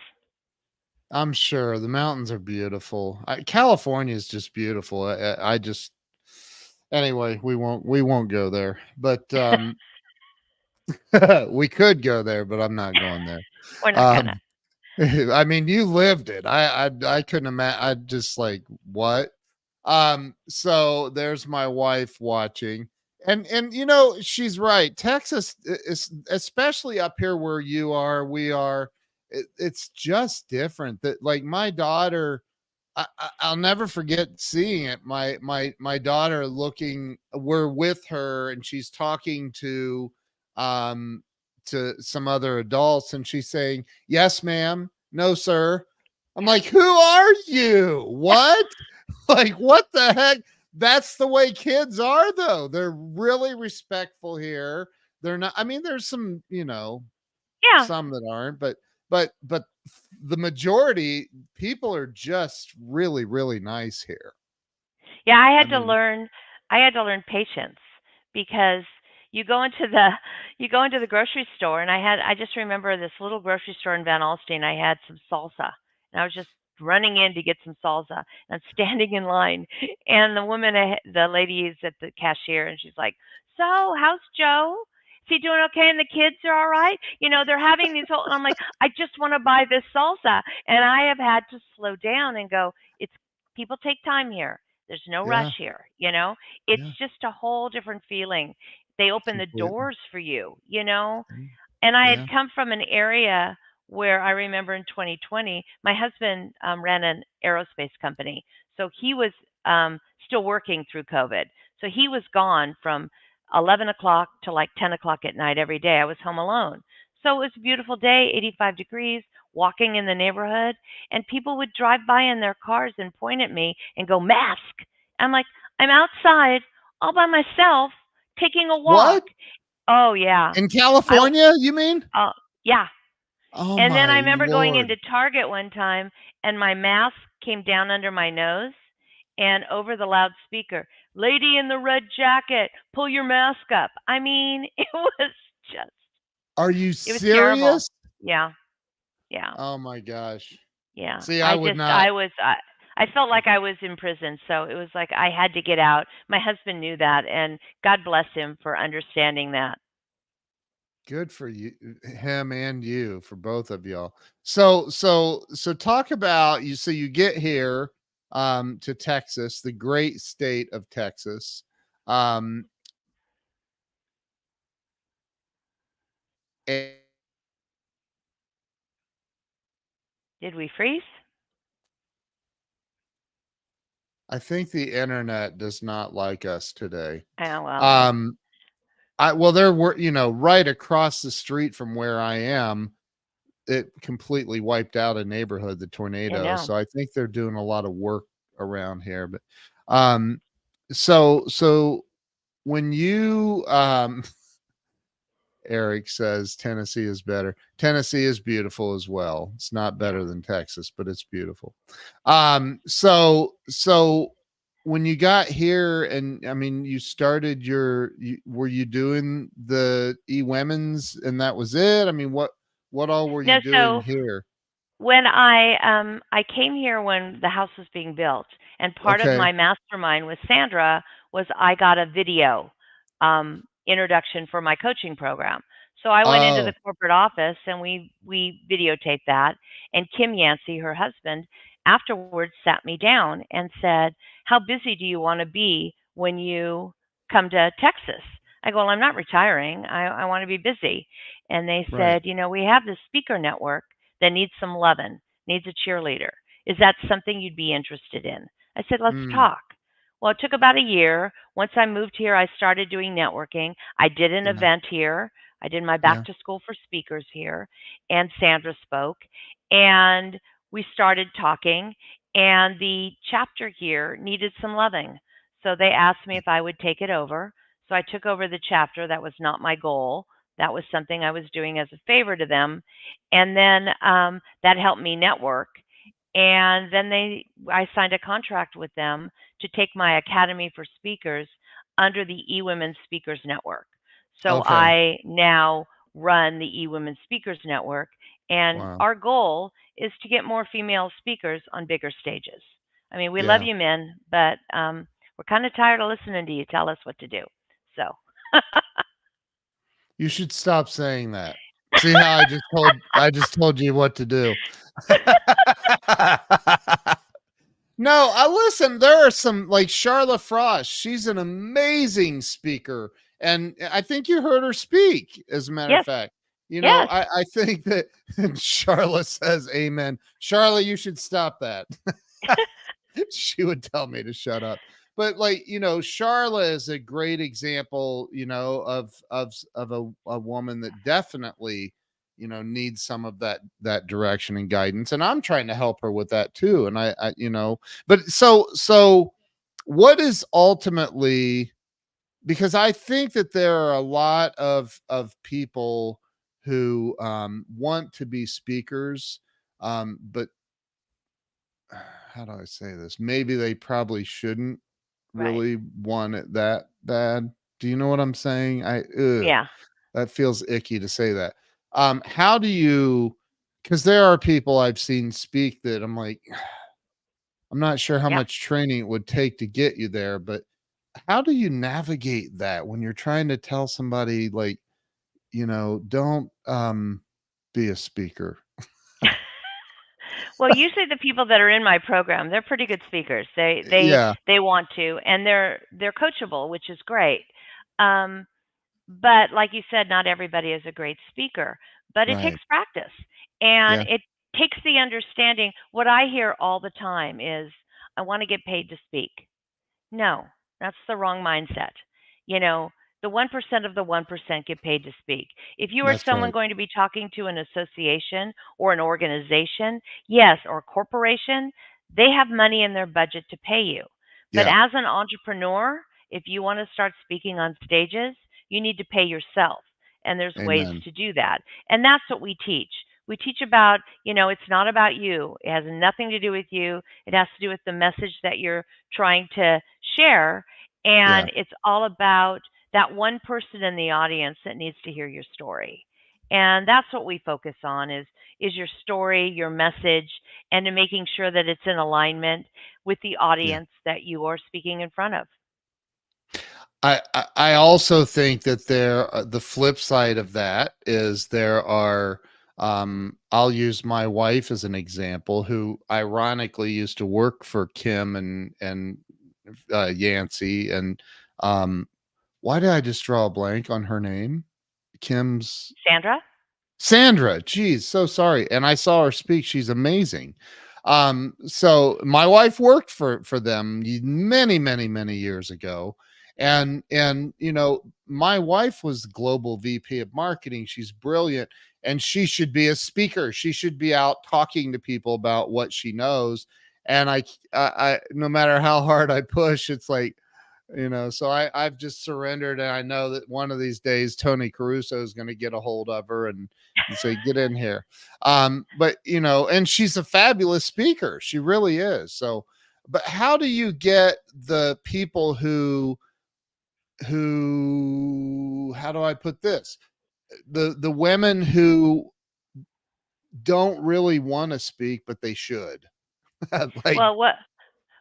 I'm sure the mountains are beautiful. California is just beautiful. I just anyway, we won't go there. But we could go there, but I'm not going there. We're not gonna. Um, I mean, you lived it. I couldn't imagine. I just like what. So there's my wife watching. And you know, she's right. Texas is, especially up here where you are, we are, it's just different. That like my daughter, I'll never forget seeing it. My daughter looking, we're with her and she's talking um to some other adults and she's saying, "Yes, ma'am. No, sir." I'm like, "Who are you? What?" Like, what the heck? That's the way kids are, though. They're really respectful here. They're not, I mean, there's some, you know, Yeah. some that aren't, but the majority, people are just really, really nice here. Yeah, I mean, I had to learn patience because you go into the you go into the grocery store and I just remember this little grocery store in Van Alstyne. I had some salsa and I was just running in to get some salsa and standing in line and the lady is at the cashier and she's like, "So, how's Joe? Is he doing okay and the kids are all right? You know, they're having these whole," and I'm like, "I just want to buy this salsa." And I have had to slow down and go, "It's people take time here. There's no rush yeah, here, you know? It's yeah, just a whole different feeling. They open the completely. doors for you, you know? Mm, And I had yeah. come from an area where I remember in 2020, my husband ran an aerospace company. So he was still working through COVID. So he was gone from 11 o'clock to like 10 o'clock at night every day. I was home alone. So it was a beautiful day, 85 degrees, walking in the neighborhood, and people would drive by in their cars and point at me and go, "Mask." I'm like, "I'm outside all by myself taking a walk." What? Oh, yeah. In I California, you mean? Oh, yeah. Oh And then I my remember going Lord. into Target one time and my mask came down under my nose and over the loudspeaker, "Lady in the red jacket, pull your mask up." I mean, just, Are you it was terrible. serious? Yeah. Yeah. Oh my gosh. Yeah. See, I would I felt like I was in prison. So it was like I had to get out. My husband knew that and God bless him for understanding that. good for you, him and you, for both of y'all. So talk about you. So you get here to Texas, the great state of Texas. Um, and Did we freeze? I think the internet does not like us today. Oh, well. Um, I well, there were, you know, right across the street from where I am, it completely wiped out a neighborhood, the I tornado. know. So I think they're doing a lot of work around here. But um, so when you Eric says Tennessee is better. Tennessee is beautiful as well. It's not Yeah. better than Texas, but it's beautiful. So when you got here, and I mean, you started were you doing the eWomen's and that was it? I mean, what all were you No, doing so here? when I came here when the house was being built, and part of Okay. my mastermind with Sandra was I got a video introduction for my coaching program. So I went into Oh, the corporate office and we videotaped that. And Kim Yancey, her husband, afterwards sat me down and said, "How busy do you want to be when you come to Texas?" I go, "Well, I'm not retiring. I want to be busy." And they right. said, "You know, we have this speaker network that needs some loving, needs a cheerleader. Is that something you'd be interested in?" I said, "Let's Mm, talk." Well, it took about a year. Once I moved here, I started doing networking. I did an yeah. event here. I did my back Yeah. to school for speakers here, and Sandra spoke. And we started talking, and the chapter here needed some loving. So they asked me if I would take it over. So I took over the chapter. That was not my goal. That was something I was doing as a favor to them. And then that helped me network. And then I signed a contract with them to take my Academy for Speakers under the eWomen Speakers Network. So Okay. I now run the eWomen Speakers Network, and Wow. our goal is to get more female speakers on bigger stages. I mean, we love Yeah. you men, but we're kind of tired of listening to you tell us what to do. So, You should stop saying that. See how I just told you what to do. No, I listen. There are some like Charlotte Frost. She's an amazing speaker, and I think you heard her speak. As a matter of Yes, fact, yes. I think that Charlotte says, "Amen." Charlotte, you should stop that. She would tell me to shut up. But like, Charla is a great example, of a woman that definitely, needs some of that direction and guidance. And I'm trying to help her with that too. And but so what is ultimately, because I think that there are a lot of people who want to be speakers, but how do I say this? Maybe they probably shouldn't Right. really want it that bad. Do you know what I'm saying? Yeah. That feels icky to say that. How do you, because there are people I've seen speak that I'm like, I'm not sure how Yeah. much training it would take to get you there, but how do you navigate that when you're trying to tell somebody like, don't be a speaker? Well, usually the people that are in my program, they're pretty good speakers. Yeah, They want to, and they're coachable, which is great. Um, but like you said, not everybody is a great speaker, but it right. takes practice, and Yeah, it takes the understanding. What I hear all the time is, "I want to get paid to speak." No, that's the wrong mindset. You know, the 1% of the 1% get paid to speak. If you are that's someone right. going to be talking to an association or an organization, yes, or a corporation, they have money in their budget to pay you. But Yeah, as an entrepreneur, if you want to start speaking on stages, you need to pay yourself. And there's ways amen. to do that. And that's what we teach. We teach about, it's not about you. It has nothing to do with you. It has to do with the message that you're trying to share. Yeah, And it's all about that one person in the audience that needs to hear your story. And that's what we focus on is your story, your message, and to making sure that it's in alignment with the yeah. audience that you are speaking in front of. I also think that the flip side of that is there are, I'll use my wife as an example, who ironically used to work for Kim and Yancey, and um why did I just draw a blank on her name? Kim's Sandra? Sandra, geez, so sorry. And I saw her speak. She's amazing. So my wife worked for them many, many, many years ago. And my wife was global VP of marketing. She's brilliant, and she should be a speaker. She should be out talking to people about what she knows. And I no matter how hard I push, it's like, so I've just surrendered, and I know that one of these days Toni Caruso is going to get a hold of her and say, get in here. But and she's a fabulous speaker, she really is. So but how do you get the people who how do I put this, the women who don't really want to speak but they should? Like, Well,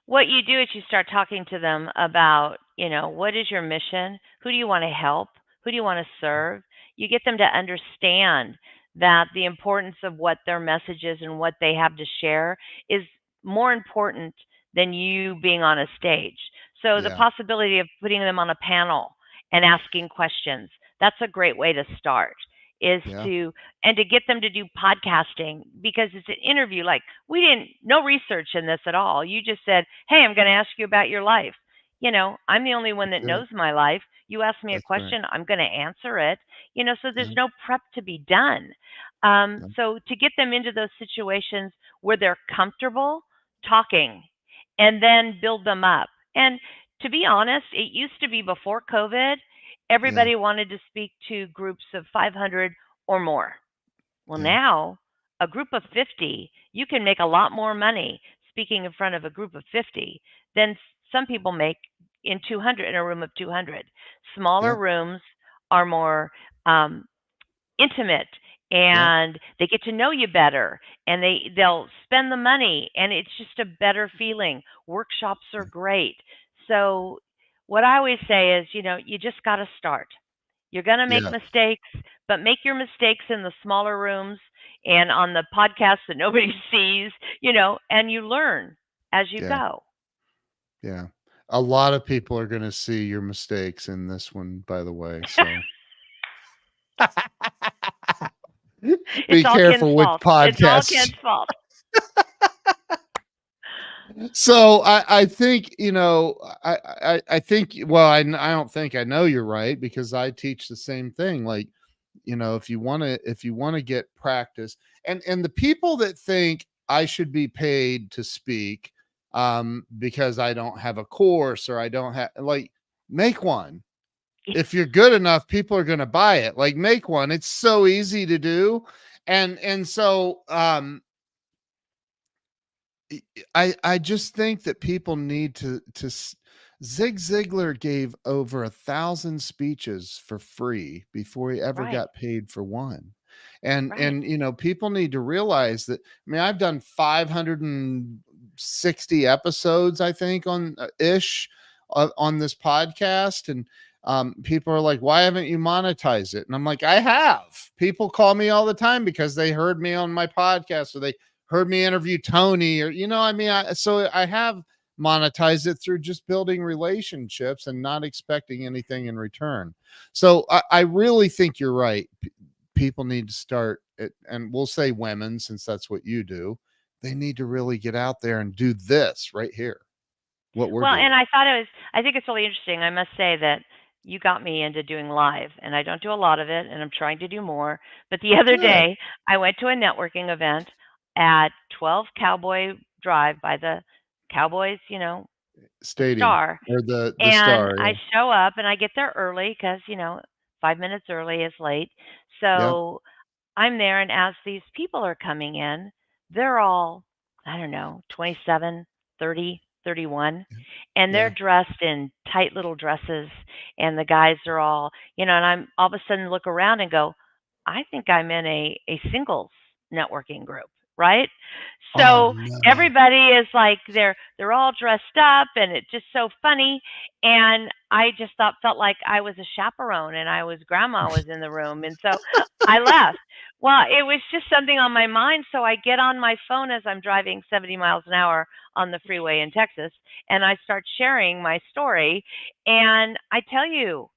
what you do is you start talking to them about, what is your mission? Who do you want to help? Who do you want to serve? You get them to understand that the importance of what their message is and what they have to share is more important than you being on a stage. So the yeah, possibility of putting them on a panel and asking questions, that's a great way to start. Is yeah, to and to get them to do podcasting because it's an interview. Like, we didn't, no research in this at all. You just said, "Hey, I'm going to ask you about your life." I'm the only one that's that it. knows my life. You ask me a That's right. question, I'm going to answer it. So there's Yeah, no prep to be done. yeah, So to get them into those situations where they're comfortable talking and then build them up. And to be honest, it used to be before COVID, yeah, everybody wanted to speak to groups of 500 or more. Well, yeah, now, a group of 50, you can make a lot more money speaking in front of a group of 50 than some people make in 200, in a room of 200. Smaller yeah, rooms are more um, intimate, yeah, and they get to know you better, and they'll spend the money, and it's just a better feeling. Workshops are great. So what I always say is, you just got to start. You're going to make yeah. mistakes, but make your mistakes in the smaller rooms and on the podcast that nobody sees, and you learn as you Yeah. go. Yeah. A lot of people are gonna see your mistakes in this one, by the way, so It's be all Ken's careful which fault. It's all podcasts. Ken's fault. So I think, I think, well, I don't think, I know you're right, because I teach the same thing. Like, if you want to get practice, and the people that think I should be paid to speak, because I don't have a course, or I don't have, like, make one. If you're good enough, people are going to buy it. Like, make one. It's so easy to do. And so I just think that people need to. Zig Ziglar gave over 1,000 speeches for free before he ever Right, got paid for one. And right. and people need to realize that. I mean, I've done 560 episodes, I think, on ish on this podcast, and people are like, "Why haven't you monetized it?" And I'm like, "I have." People call me all the time because they heard me on my podcast, or they heard me interview Toni, or I mean, so I have monetized it through just building relationships and not expecting anything in return. So I really think you're right. People need to start it, and we'll say women, since that's what you do. They need to really get out there and do this right here, what we're Well, and doing. I think it's really interesting. I must say that you got me into doing live, and I don't do a lot of it, and I'm trying to do more. But the other Good. day, I went to a networking event at 12 Cowboy Drive by the Cowboys, the Stadium, Star. or the And Star. I Yeah. show up and I get there early because, 5 minutes early is late. Yep. So I'm there, and as these people are coming in, they're all, I don't know, 27, 30, 31, and they're Yeah. dressed in tight little dresses, and the guys are all, and I'm all of a sudden look around and go, I think I'm in a singles networking group, right? Oh So no. everybody is like they're all dressed up, and it's just so funny. And I just felt like I was a chaperone, and I was grandma was in the room, and so I left. Well, it was just something on my mind. So I get on my phone as I'm driving 70 miles an hour on the freeway in Texas, and I start sharing my story. And I tell you,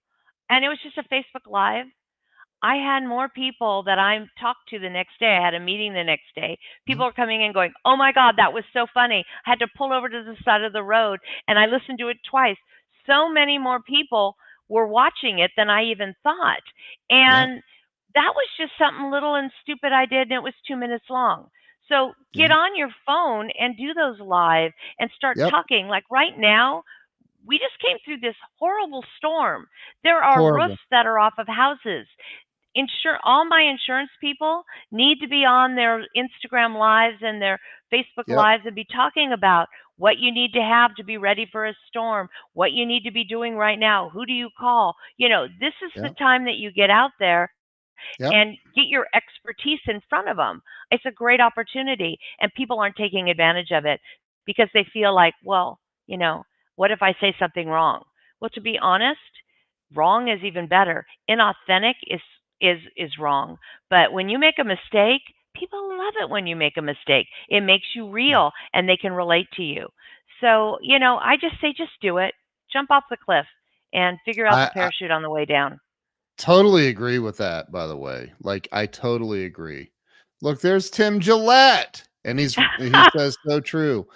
and it was just a Facebook Live. I had more people that I talked to the next day. I had a meeting the next day. People are coming in going, "Oh my God, that was so funny. I had to pull over to the side of the road and I listened to it twice." So many more people were watching it than I even thought. Yep. And that was just something little and stupid I did, and it was 2 minutes long. So get Yep. on your phone and do those live and start Yep. talking. Like right now, we just came through this horrible storm. There are roofs Horrible. that are off of houses. All my insurance people need to be on their Instagram lives and their Facebook Yep. lives and be talking about what you need to have to be ready for a storm, what you need to be doing right now, who do you call. This is the Yep. time that you get out there Yep. and get your expertise in front of them. It's a great opportunity, and people aren't taking advantage of it because they feel like, well, what if I say something wrong? Well, to be honest, wrong is even better. Inauthentic is wrong. But when you make a mistake, people love it when you make a mistake. It makes you Yeah. real and they can relate to you. So, I just say just do it. Jump off the cliff and figure out the I parachute on the way down. totally agree with that, by the way. Like, I totally agree. Look, there's Tim Gillette, and he says so true.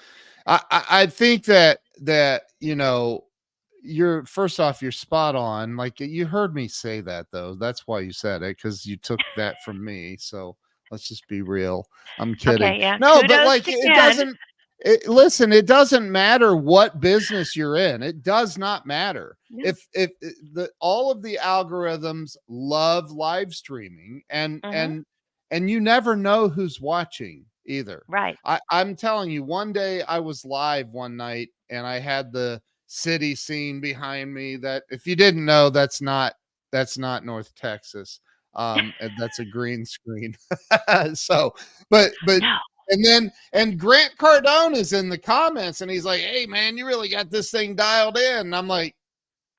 I think that you're, first off, you're spot on. Like, you heard me say that, though. That's why you said it, because you took that from me. So let's just be real. I'm kidding. Okay, yeah. No, but Kudos like, to it Ken. doesn't. Listen, it doesn't matter what business you're in. It does not matter. No. If the all of the algorithms love live streaming, Mhm. and you never know who's watching either. Right. I'm telling you, one day I was live one night, and I had the city scene behind me. That, if you didn't know, that's not North Texas. And that's a green screen. So, but No. and Grant Cardone is in the comments, and he's like, "Hey man, you really got this thing dialed in." And I'm like,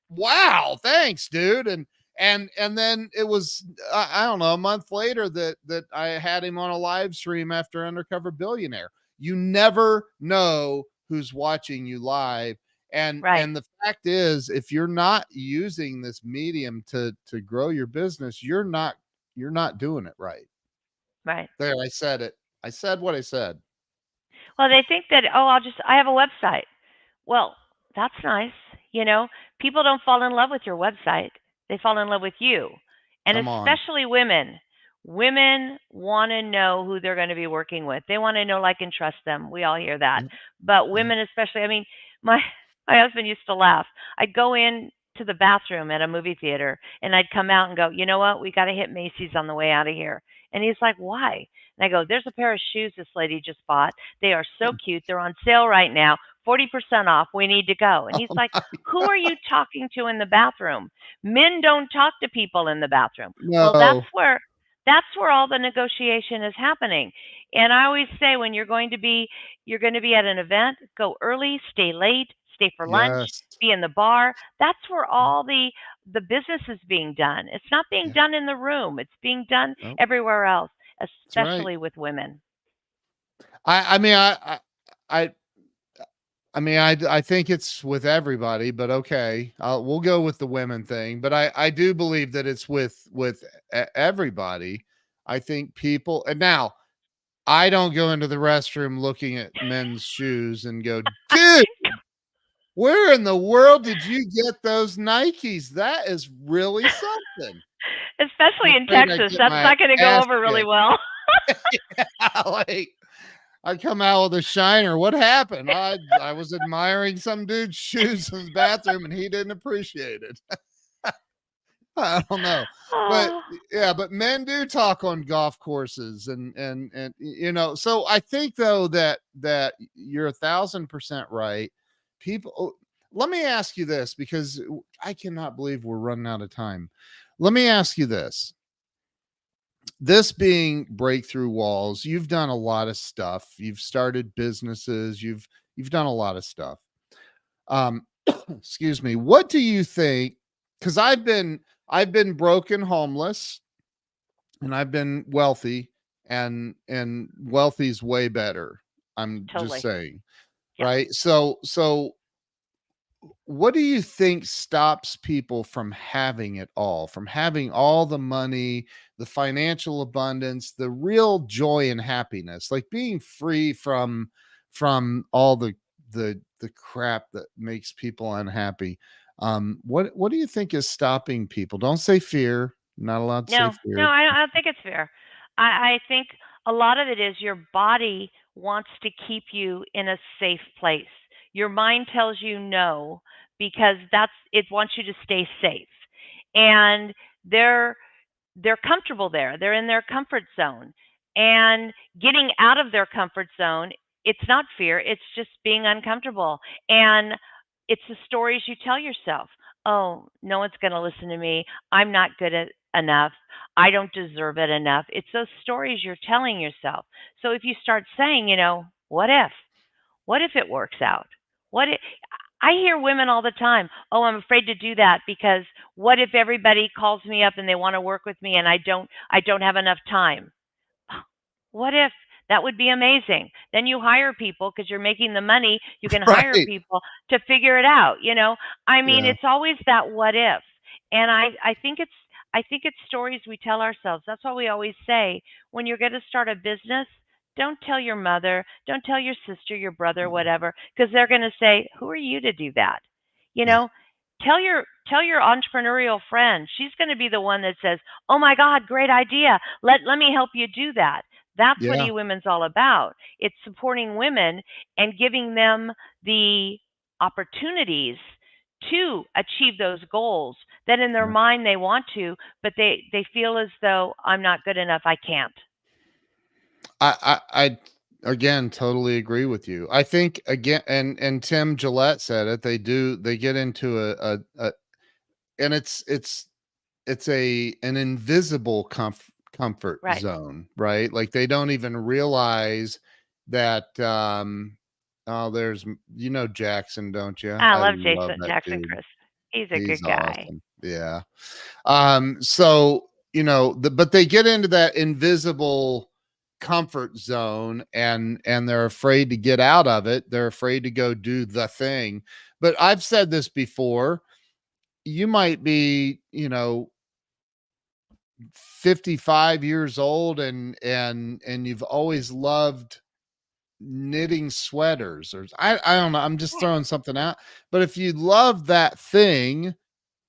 "Wow, thanks, dude." And then it was, I don't know, a month later that I had him on a live stream after Undercover Billionaire. You never know who's watching you live. Right. And the fact is, if you're not using this medium to grow your business, you're not doing it right. Right. There, I said it. I said what I said. Well, they think that, oh, I have a website. Well, that's nice. You know, people don't fall in love with your website. They fall in love with you. And Come on. especially women. Women want to know who they're going to be working with. They want to know, like, and trust them. We all hear that. Yeah, But yeah. women, especially, I mean, my my husband used to laugh. I'd go in to the bathroom at a movie theater and I'd come out and go, you know what? We got to hit Macy's on the way out of here. And he's like, why? And I go, there's a pair of shoes this lady just bought. They are so cute. They're on sale right now. 40% off. We need to go. And he's Oh like, my who are you talking to in the bathroom? Men don't talk to people in the bathroom. Well, no. that's where all the negotiation is happening. And I always say when you're going to be at an event, go early, stay late, stay for lunch, Yes. be in the bar. That's where all the business is being done. It's not being Yeah. done in the room. It's being done No, everywhere else, that's right. especially with women. I mean, I I mean, I think it's with everybody, but okay, we'll go with the women thing. But I do believe that it's with everybody. I think people, and now I don't go into the restroom looking at men's shoes and go, dude, where in the world did you get those Nikes? That is really something. I'm Especially in afraid I Texas. get That's my not going to go ass over really kicked. well. Like, I come out with a shiner. What happened? I was admiring some dude's shoes in the bathroom and he didn't appreciate it. I don't know. But Oh, yeah, but men do talk on golf courses and so I think though that you're 1,000% right. People let me ask you this because I cannot believe we're running out of time. Let me ask you this. This being breakthrough walls, you've done a lot of stuff. You've started businesses, you've done a lot of stuff. Um excuse me. What do you think, cuz I've been broken homeless and I've been wealthy, and wealthy's way better. I'm just totally. saying, Yeah. right? So what do you think stops people from having it all, from having all the money, the financial abundance, the real joy and happiness, like being free from all the crap that makes people unhappy? What do you think is stopping people? Don't say fear. Not allowed to say No, no, fear. I don't think it's fair. I think a lot of it is your body wants to keep you in a safe place. Your mind tells you no because it wants you to stay safe. And they're they're comfortable there. They're in their comfort zone. And getting out of their comfort zone, it's not fear, it's just being uncomfortable. And it's the stories you tell yourself. Oh, no one's going to listen to me. I'm not good at enough. I don't deserve it enough. It's those stories you're telling yourself. So if you start saying, what if? What if it works out? What if I hear women all the time, "Oh, I'm afraid to do that because what if everybody calls me up and they want to work with me and I don't have enough time?" What if? That would be amazing. Then you hire people because you're making the money. You can hire Right. people to figure it out. I mean, Yeah. it's always that what if. And I think it's stories we tell ourselves. That's why we always say when you're going to start a business, don't tell your mother, don't tell your sister, your brother, Mm, whatever, because they're going to say, "Who are you to do that?" You yeah. know, tell your entrepreneurial friend. She's going to be the one that says, "Oh my God, great idea. Let me help you do that." That's what Yeah. eWomen's all about. It's supporting women and giving them the opportunities to achieve those goals that in their Yeah. mind they want to, but they feel as though I'm not good enough, I can't. I again totally agree with you. I think again, and Tim Gillette said it. They get into a and it's an invisible comfort Right. zone, right? Like they don't even realize that. Oh, Jackson, don't you? I I love love Jason that Jackson dude. Chris. He's a He's good guy. awesome. Yeah. So but they get into that invisible comfort zone, and they're afraid to get out of it. They're afraid to go do the thing. But I've said this before, you might be, 55 years old, and you've always loved knitting sweaters, or I don't know, I'm just Right. throwing something out. But if you love that thing,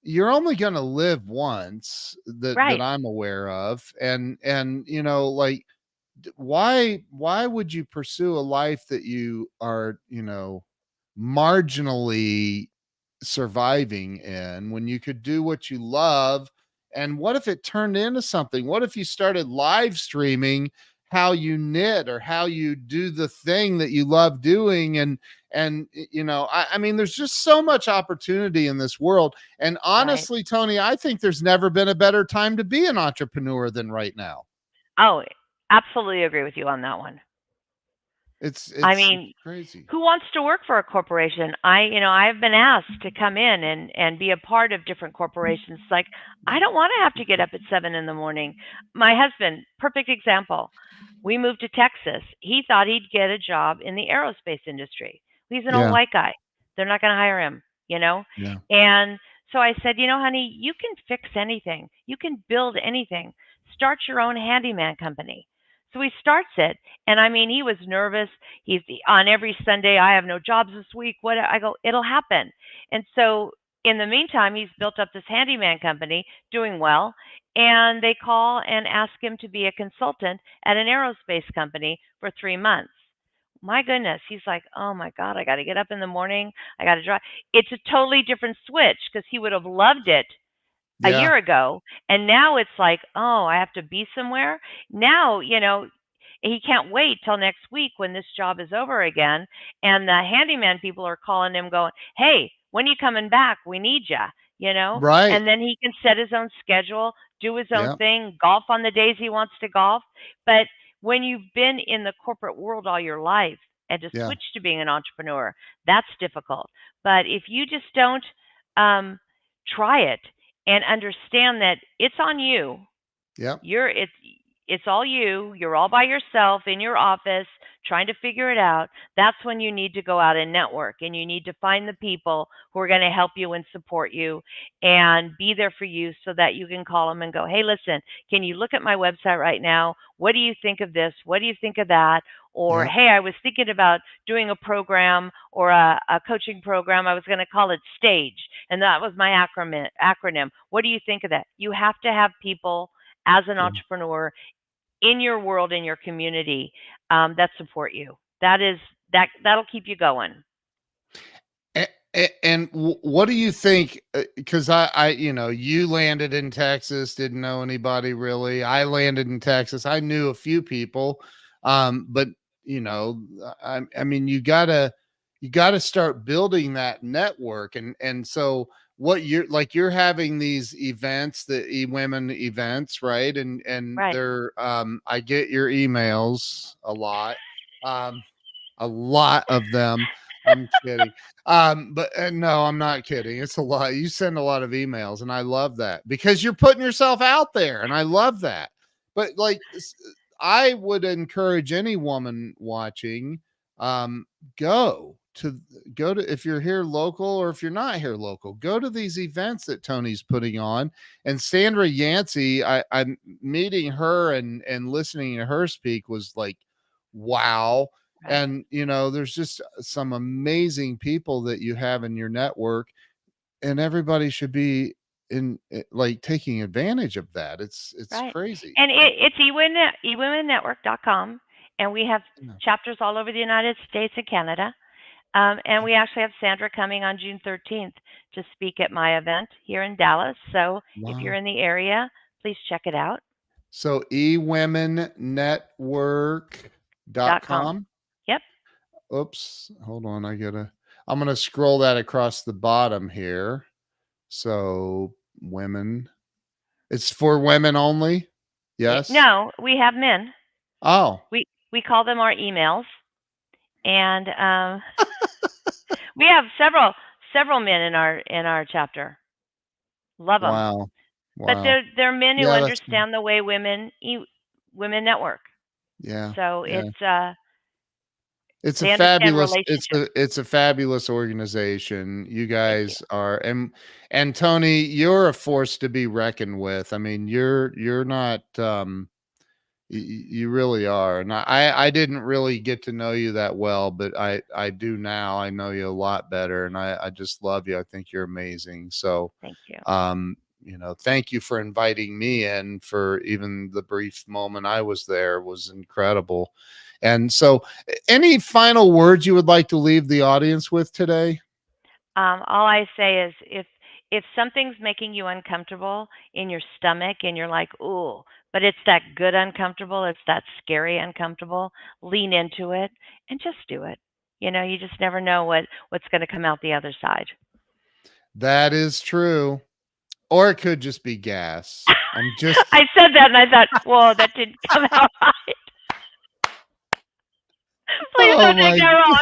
you're only going to live once, that Right. I'm aware of. And like, why would you pursue a life that you are, marginally surviving in, when you could do what you love? And what if it turned into something? What if you started live streaming how you knit, or how you do the thing that you love doing? I mean, there's just so much opportunity in this world. And Right. honestly, Tony, I think there's never been a better time to be an entrepreneur than right now. Oh, absolutely agree with you on that one. it's I it's mean, it's crazy. who wants to work for a corporation? I've been asked to come in and be a part of different corporations. Like, I don't want to have to get up at 7 in the morning. My husband, perfect example. We moved to Texas. He thought he'd get a job in the aerospace industry. He's an old Yeah, white guy. They're not going to hire him, you know? yeah, And so I said, honey, you can fix anything. You can build anything. Start your own handyman company. So he starts it. And I mean, he was nervous. He's on every Sunday. I have no jobs this week. What? I go, it'll happen. And so in the meantime, he's built up this handyman company, doing well. And they call and ask him to be a consultant at an aerospace company for 3 months. My goodness. He's like, oh my God, I got to get up in the morning. I got to drive. It's a totally different switch because he would have loved it a yeah, year ago. And now it's like, oh, I have to be somewhere. Now, he can't wait till next week when this job is over again. And the handyman people are calling him going, hey, when are you coming back? We need you. right, And then he can set his own schedule, do his own yeah, thing, golf on the days he wants to golf. But when you've been in the corporate world all your life and to yeah, switch to being an entrepreneur, that's difficult. But if you just don't try it and understand that it's on you. yeah, It's all you. You're all by yourself in your office trying to figure it out. That's when you need to go out and network, and you need to find the people who are going to help you and support you and be there for you so that you can call them and go, "Hey, listen, can you look at my website right now? What do you think of this? What do you think of that?" Or, yeah, "Hey, I was thinking about doing a program or a coaching program. I was going to call it Stage, and that was my acronym. What do you think of that?" You have to have people as an yeah. entrepreneur in your world, in your community, that support you. That'll keep you going. And what do you think? Because you landed in Texas, didn't know anybody really. I landed in Texas. I knew a few people, but you know, I mean, you gotta start building that network. And so what you're having these events, the women events, right? And Right, they're I get your emails um, a lot of them. I'm kidding. But no, I'm not kidding. It's a lot. You send a lot of emails, and I love that because you're putting yourself out there, and I love that. But like, I would encourage any woman watching, um, go to go to, if you're here local, or if you're not here local, go to these events that Tony's putting on. And Sandra Yancey, I'm meeting her and listening to her speak was like, wow. right, And there's just some amazing people that you have in your network, and everybody should be like taking advantage of that. It's right. crazy. And it's eWomenNetwork.com, and we have Yeah. chapters all over the United States and Canada. And we actually have Sandra coming on June 13th to speak at my event here in Dallas. So if you're Wow. in the area, please check it out. So eWomenNetwork dot .com. com. Yep. Oops, hold on. I'm gonna scroll that across the bottom here. So women, it's for women only. Yes. No, we have men. Oh, We call them our emails, and we have several men in our chapter. Love them, wow. but Wow. they're men who Yeah, that's understand the way women network. Yeah. So Yeah. It's a they understand fabulous relationships. it's a fabulous organization. You Thank you. guys are, and Toni, you're a force to be reckoned with. I mean, you're not you really are. And I didn't really get to know you that well, but I do now. I know you a lot better, and I just love you. I think you're amazing. So Thank you. thank you for inviting me in. For even the brief moment I was there was incredible. And so, any final words you would like to leave the audience with today? All I say is if something's making you uncomfortable in your stomach and you're like, ooh, but it's that good uncomfortable, it's that scary uncomfortable, lean into it and just do it. You just never know what's going to come out the other side. That is true. Or it could just be gas. I'm just, I said that and I thought, whoa, that didn't come out right. Please oh don't take my, that wrong.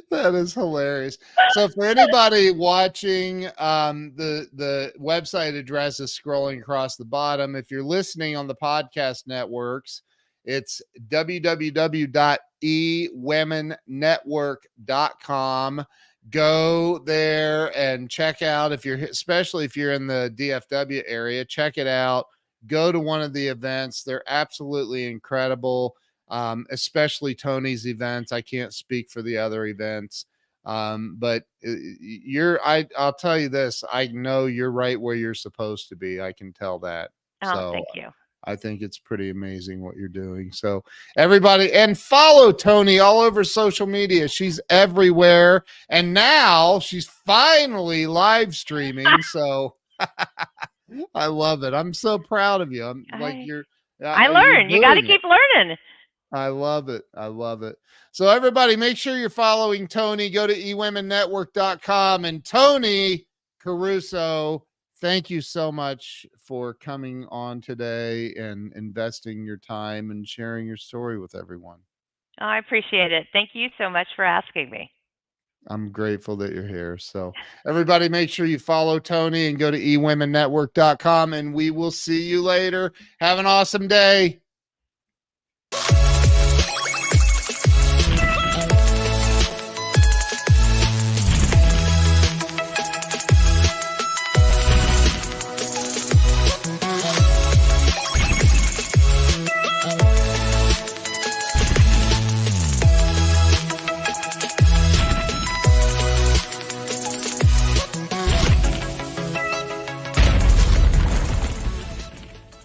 that is hilarious. So for anybody watching, the website address is scrolling across the bottom. If you're listening on the podcast networks, it's www.eWomenNetwork.com. Go there and check out, especially if you're in the DFW area, check it out. Go to one of the events. They're absolutely incredible, especially Toni's events. I can't speak for the other events, but I'll tell you this. I know you're right where you're supposed to be. I can tell that. Oh, So thank you. I think it's pretty amazing what you're doing. So everybody, and follow Toni all over social media. She's everywhere, and now she's finally live streaming. So I love it. I'm so proud of you. I'm like I uh, I you're learned. You got to doing it. keep learning. I love it. I love it. So everybody, make sure you're following Toni. Go to eWomenNetwork.com. And Toni Caruso, thank you so much for coming on today and investing your time and sharing your story with everyone. Oh, I appreciate it. Thank you so much for asking me. I'm grateful that you're here. So everybody, make sure you follow Toni and go to eWomenNetwork.com, and we will see you later. Have an awesome day.